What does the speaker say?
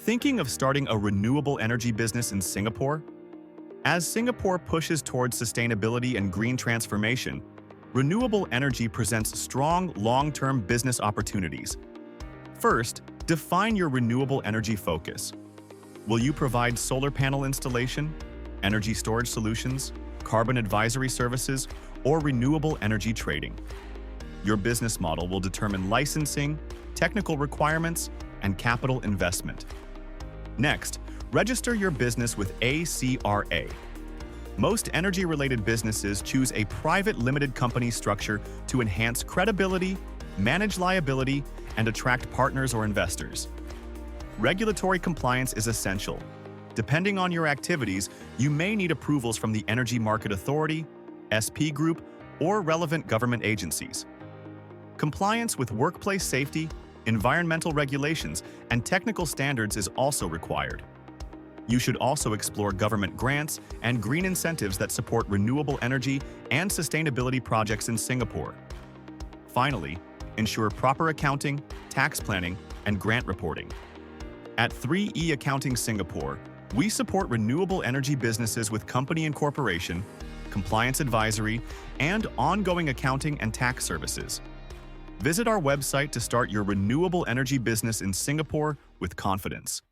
Thinking of starting a renewable energy business in Singapore? As Singapore pushes towards sustainability and green transformation, renewable energy presents strong long-term business opportunities. First, define your renewable energy focus. Will you provide solar panel installation, energy storage solutions, carbon advisory services, or renewable energy trading? Your business model will determine licensing, technical requirements, and capital investment. Next, register your business with ACRA. Most energy-related businesses choose a private limited company structure to enhance credibility, manage liability, and attract partners or investors. Regulatory compliance is essential. Depending on your activities, you may need approvals from the Energy Market Authority, SP Group, or relevant government agencies. Compliance with workplace safety, environmental regulations, and technical standards is also required. You should also explore government grants and green incentives that support renewable energy and sustainability projects in Singapore. Finally, ensure proper accounting, tax planning, and grant reporting. At 3E Accounting Singapore, we support renewable energy businesses with company incorporation, compliance advisory, and ongoing accounting and tax services. Visit our website to start your renewable energy business in Singapore with confidence.